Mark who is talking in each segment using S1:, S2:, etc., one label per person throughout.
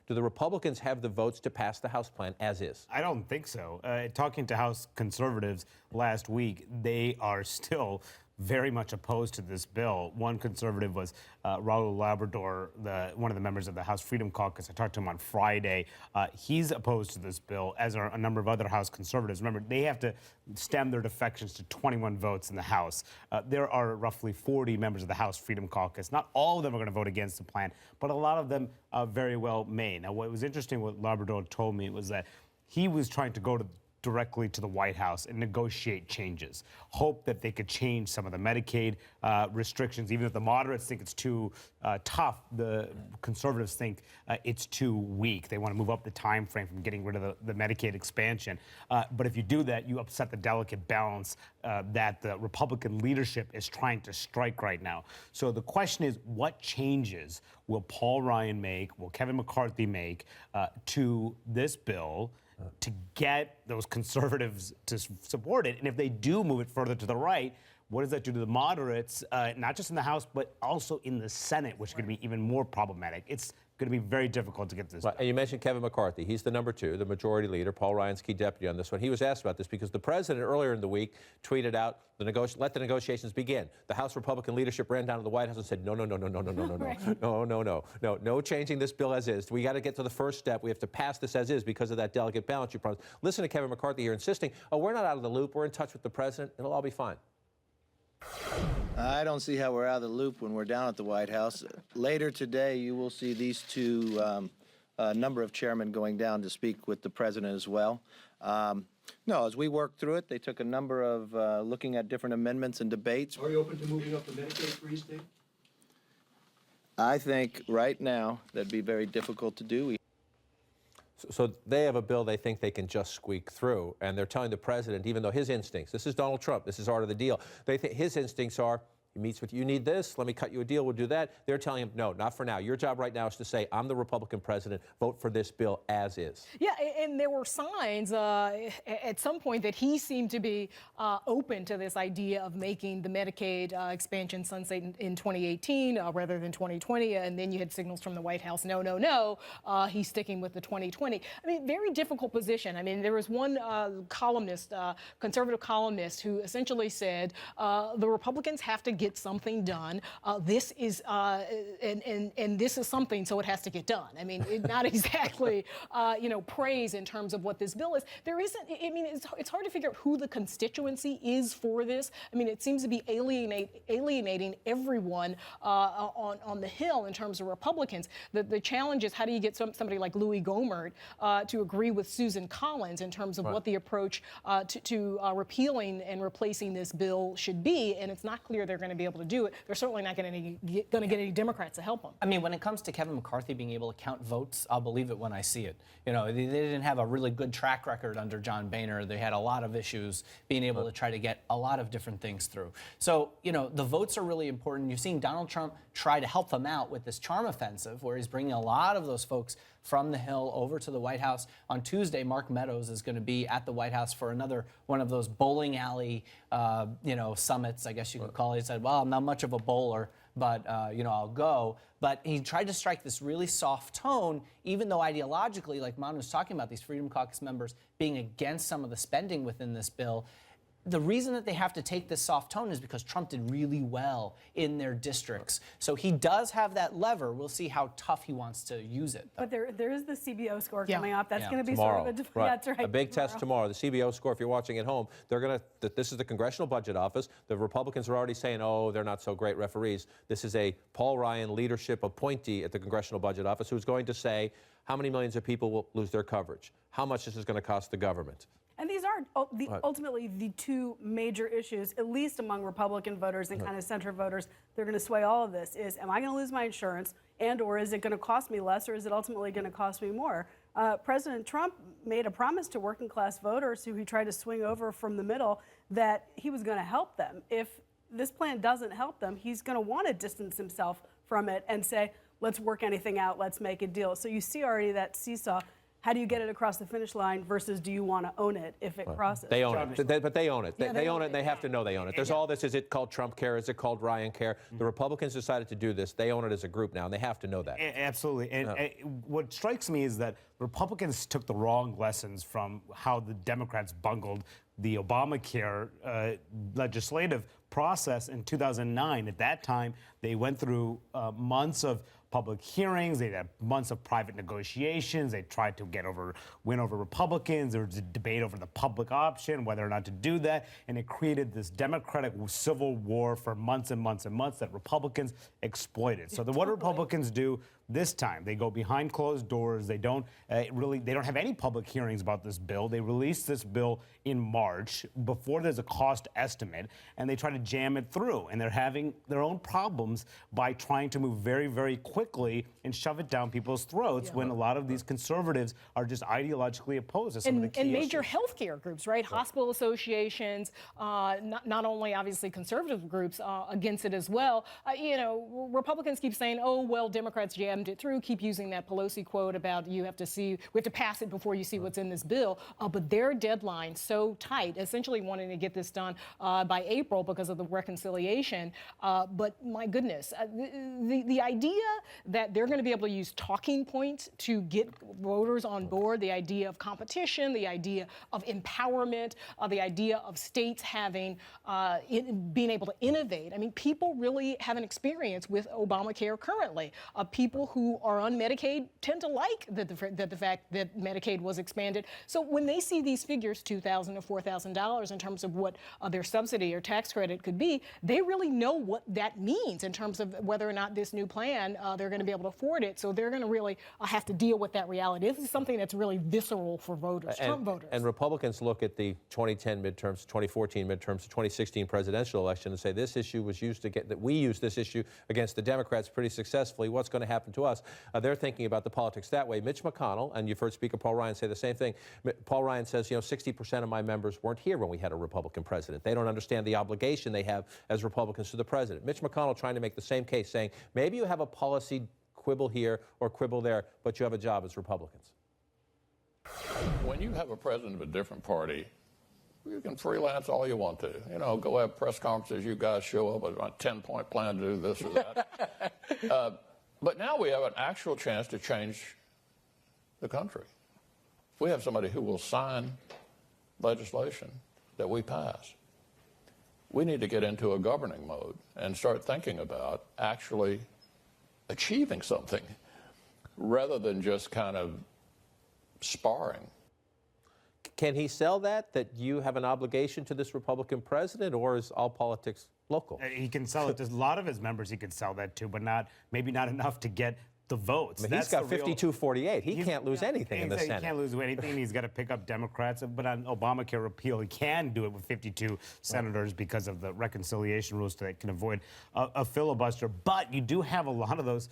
S1: Do the Republicans have the votes to pass the House plan as is?
S2: I don't think so. Talking to House conservatives last week, they are still very much opposed to this bill. One conservative was Raul Labrador, one of the members of the House Freedom Caucus. I talked to him on Friday. He's opposed to this bill, as are a number of other House conservatives. Remember, they have to stem their defections to 21 votes in the House. There are roughly 40 members of the House Freedom Caucus. Not all of them are going to vote against the plan, but a lot of them very well may. Now, what was interesting, what Labrador told me, was that he was trying to go directly to the White House and negotiate changes. Hope that they could change some of the Medicaid restrictions. Even if the moderates think it's too tough, the conservatives think it's too weak. They want to move up the time frame from getting rid of the Medicaid expansion. But if you do that, you upset the delicate balance that the Republican leadership is trying to strike right now. So the question is, what changes will Paul Ryan make, will Kevin McCarthy make to this bill to get those conservatives to support it? And if they do move it further to the right, what does that do to the moderates, not just in the House, but also in the Senate, which is going to be even more problematic? It's going to be very difficult to get this done.
S1: And you mentioned Kevin McCarthy. He's the number 2, the majority leader, Paul Ryan's key deputy on this one. He was asked about this because the president earlier in the week tweeted out, let the negotiations begin. The House Republican leadership ran down to the White House and said, no, no changing this bill as is. We got to get to the first step. We have to pass this as is because of that delicate balance you promised. Listen to Kevin McCarthy here insisting, oh, we're not out of the loop. We're in touch with the president. It'll all be fine.
S3: I don't see how we're out of the loop when we're down at the White House. Later today, you will see these two, a number of chairmen going down to speak with the president as well. No, as we worked through it, they took a number of looking at different amendments and debates.
S4: Are you open to moving up the Medicaid freeze date?
S3: I think right now that'd be very difficult to do.
S1: So they have a bill they think they can just squeak through, and they're telling the president, even though his instincts, this is Donald Trump, this is art of the deal, they think his instincts are, he meets with you, need this, let me cut you a deal, we'll do that. They're telling him, no, not for now. Your job right now is to say, I'm the Republican president, vote for this bill as is.
S5: Yeah, and there were signs at some point that he seemed to be open to this idea of making the Medicaid expansion sunset in 2018 rather than 2020, and then you had signals from the White House, no, he's sticking with the 2020. I mean, very difficult position. I mean, there was one columnist, conservative columnist, who essentially said the Republicans have to get something done. This is and this is something, so it has to get done. I mean, not exactly praise in terms of what this bill is. There isn't. I mean, it's hard to figure out who the constituency is for this. I mean, it seems to be alienating everyone on the Hill in terms of Republicans. The challenge is, how do you get somebody like Louis Gohmert to agree with Susan Collins in terms of what the approach to repealing and replacing this bill should be? And it's not clear they're going to be able to do it. They're certainly not going to get any Democrats to help them.
S6: I mean, when it comes to Kevin McCarthy being able to count votes, I'll believe it when I see it. You know, they didn't have a really good track record under John Boehner. They had a lot of issues being able to try to get a lot of different things through. So, you know, the votes are really important. You've seen Donald Trump try to help them out with this charm offensive, where he's bringing a lot of those folks from the Hill over to the White House. On Tuesday, Mark Meadows is going to be at the White House for another one of those bowling alley, summits, I guess you could call it. He said, well, I'm not much of a bowler, but, I'll go. But he tried to strike this really soft tone, even though ideologically, like Manu was talking about, these Freedom Caucus members being against some of the spending within this bill. The reason that they have to take this soft tone is because Trump did really well in their districts. So he does have that lever. We'll see how tough he wants to use it, though.
S7: But there is the CBO score coming up. That's going to be
S1: tomorrow.
S7: Sort of
S1: Right.
S7: That's right.
S1: A big test tomorrow. The CBO score, if you're watching at home, this is the Congressional Budget Office. The Republicans are already saying, oh, they're not so great referees. This is a Paul Ryan leadership appointee at the Congressional Budget Office who's going to say how many millions of people will lose their coverage, how much this is going to cost the government.
S7: And these are ultimately the two major issues, at least among Republican voters and kind of center voters. They're going to sway all of this. Is, am I going to lose my insurance, and or is it going to cost me less, or is it ultimately going to cost me more? President Trump made a promise to working class voters who he tried to swing over from the middle that he was going to help them. If this plan doesn't help them, he's going to want to distance himself from it and say, let's work anything out, let's make a deal. So you see already that seesaw. how do you get it across the finish line versus do you want to own it if it crosses?
S1: They own it, but they own it. They own it, and they have
S7: yeah.
S1: to know they own it. There's all this, is it called Trump care? Is it called Ryan care? The Republicans decided to do this. They own it as a group now, and they have to know that.
S2: Absolutely. And what strikes me is that Republicans took the wrong lessons from how the Democrats bungled the Obamacare legislative process in 2009. At that time, they went through months of public hearings. They had months of private negotiations. They tried to win over Republicans. There was a debate over the public option, whether or not to do that. And it created this Democratic civil war for months and months and months that Republicans exploited. So what do Republicans do this time? They go behind closed doors. They don't they don't have any public hearings about this bill. They released this bill in March before there's a cost estimate, and they try to jam it through. And they're having their own problems by trying to move very, very quickly and shove it down people's throats when a lot of these conservatives are just ideologically opposed to some of the key
S5: And major
S2: issues.
S5: healthcare groups, right? Hospital associations, not only obviously conservative groups against it as well. Republicans keep saying, oh, well, Democrats jammed it through, keep using that Pelosi quote about we have to pass it before you see what's in this bill. But their deadline so tight, essentially wanting to get this done by April because of the reconciliation. But my goodness, the idea that they're going to be able to use talking points to get voters on board, the idea of competition, the idea of empowerment, the idea of states having being able to innovate. I mean, people really have an experience with Obamacare currently. People who are on Medicaid tend to like the fact that Medicaid was expanded. So when they see these figures, $2,000 to $4,000 in terms of what their subsidy or tax credit could be, they really know what that means in terms of whether or not this new plan, they're going to be able to afford it. So they're going to really have to deal with that reality. This is something that's really visceral for voters, Trump voters.
S1: And Republicans look at the 2010 midterms, 2014 midterms, 2016 presidential election and say this issue was used to get, that we used this issue against the Democrats pretty successfully. What's going to happen to us? They're thinking about the politics that way. Mitch McConnell, and you've heard Speaker Paul Ryan say the same thing. Paul Ryan says, 60% of my members weren't here when we had a Republican president. They don't understand the obligation they have as Republicans to the president. Mitch McConnell trying to make the same case, saying maybe you have a policy quibble here or quibble there, but you have a job as Republicans.
S8: When you have a president of a different party, you can freelance all you want to. Go have press conferences, you guys show up with a 10-point plan to do this or that. But now we have an actual chance to change the country. We have somebody who will sign legislation that we pass. We need to get into a governing mode and start thinking about actually achieving something rather than just kind of sparring.
S1: Can he sell that you have an obligation to this Republican president, or is all politics local?
S2: He can sell it to a lot of his members. He could sell that to, but maybe not enough to get the votes.
S1: I mean, he's got 52-48. He can't lose anything in the Senate.
S2: He can't lose anything. He's got to pick up Democrats. But on Obamacare repeal, he can do it with 52 senators because of the reconciliation rules that can avoid a filibuster. But you do have a lot of those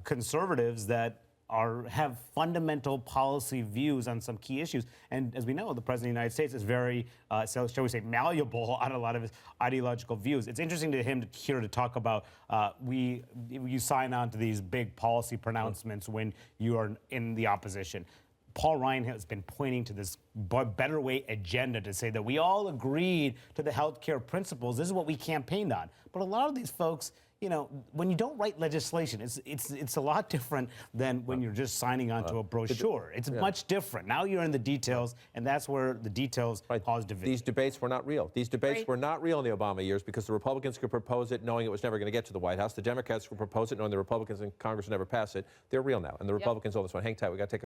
S2: conservatives that have fundamental policy views on some key issues. And as we know, the President of the United States is very, shall we say, malleable on a lot of his ideological views. It's interesting to him to hear to talk about you sign on to these big policy pronouncements when you are in the opposition. Paul Ryan has been pointing to this better way agenda to say that we all agreed to the healthcare principles. This is what we campaigned on. But a lot of these folks, when you don't write legislation, it's a lot different than when you're just signing on to a brochure. It's much different. Now you're in the details, and that's where the details cause division.
S1: These debates were not real. These debates were not real in the Obama years because the Republicans could propose it knowing it was never going to get to the White House. The Democrats could propose it knowing the Republicans in Congress would never pass it. They're real now, and the Republicans own this one. Hang tight. We got to take a